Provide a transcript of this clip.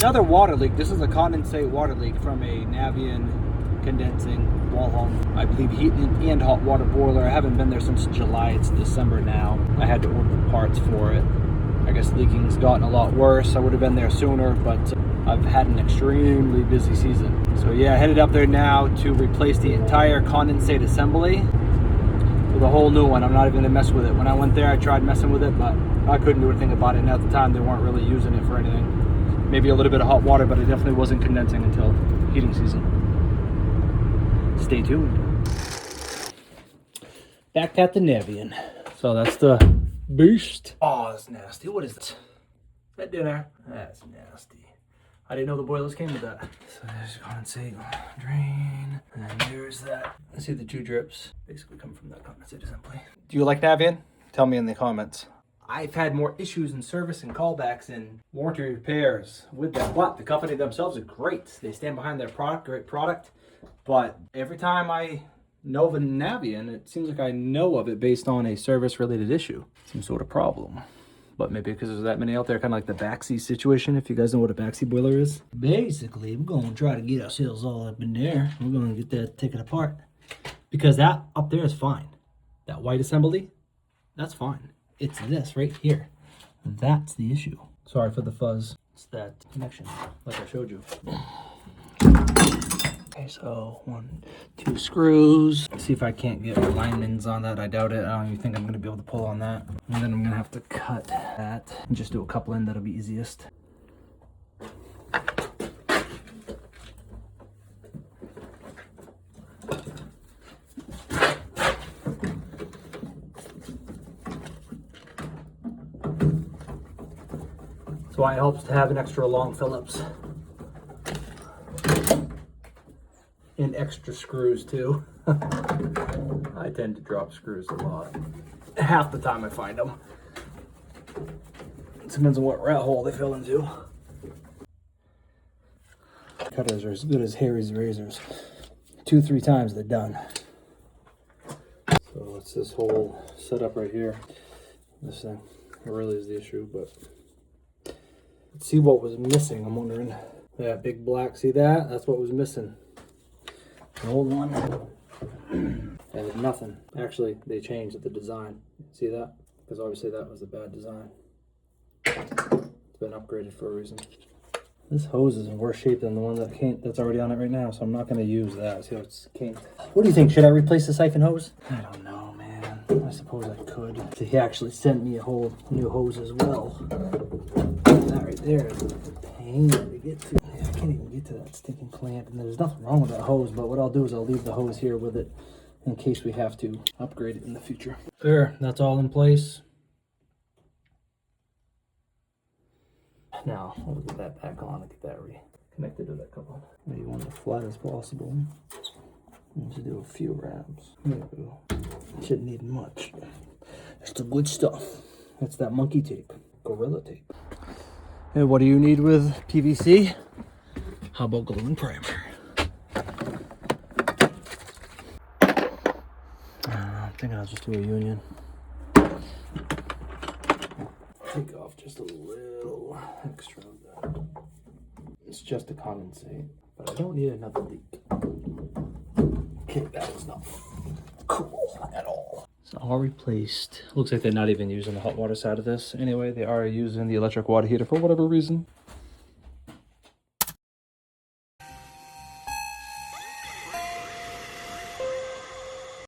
Another water leak. This is a condensate water leak from a Navien condensing wall home. I believe heat and hot water boiler. I haven't been there since July. It's December now. I had to order the parts for it. I guess leaking's gotten a lot worse. I would have been there sooner, but I've had an extremely busy season. So yeah, headed up there now to replace the entire condensate assembly with a whole new one. I'm not even gonna mess with it. When I went there, I tried messing with it, but I couldn't do anything about it. And at the time, they weren't really using it for anything. Maybe a little bit of hot water, but it definitely wasn't condensing until heating season. Stay tuned. Back at the Navien. So that's the beast. Oh, that's nasty. What is that? That dinner? That's nasty. I didn't know the boilers came with that. So there's condensate drain, and there's that. Let's see the 2 drips. Basically come from that condensate assembly. Do you like Navien? Tell me in the comments. I've had more issues in service and callbacks and warranty repairs with them, but the company themselves are great. They stand behind their product, great product. But every time I know of a Navien, it seems like I know of it based on a service-related issue, some sort of problem. But maybe because there's that many out there, kind of like the backseat situation, if you guys know what a backseat boiler is. Basically, we're going to try to get ourselves all up in there. We're going to get that taken apart. Because that up there is fine. That white assembly, that's fine. It's this right here. That's the issue. Sorry for the fuzz. It's that connection, like I showed you. Okay, so 1, 2 screws. See if I can't get alignments on that. I doubt it. I don't even think I'm going to be able to pull on that. And then I'm going to have to cut that and just do a coupling. That'll be easiest. That's why it helps to have an extra long Phillips. And extra screws too. I tend to drop screws a lot. Half the time I find them. It depends on what rat hole they fell into. Cutters are as good as Harry's razors. 2-3 times they're done. So it's this whole setup right here. This thing really is the issue, but let's see what was missing. I'm wondering. That big black, see that? That's what was missing. The old one had nothing. Actually, they changed the design. See that? Because obviously that was a bad design. It's been upgraded for a reason. This hose is in worse shape than the one that's already on it right now, so I'm not going to use that. See how it's kinked. What do you think? Should I replace the siphon hose? I don't know, man. I suppose I could. So he actually sent me a whole new hose as well. That right there is a pain to get to. I can't even get to that stinking clamp, and there's nothing wrong with that hose, but what I'll do is I'll leave the hose here with it in case we have to upgrade it in the future. There, that's all in place. Now, I'll get that back on and get that reconnected to that couple. Maybe one as flat as possible. Let's do a few wraps. There we go. Shouldn't need much. That's the good stuff. That's that monkey tape, gorilla tape. And what do you need with PVC? How about glue and primer? I'm thinking I'll just do a union. Take off just a little extra of that. It's just a condensate, but I don't need another leak. Okay, that was not cool at all. It's all replaced. Looks like they're not even using the hot water side of this. Anyway, they are using the electric water heater for whatever reason.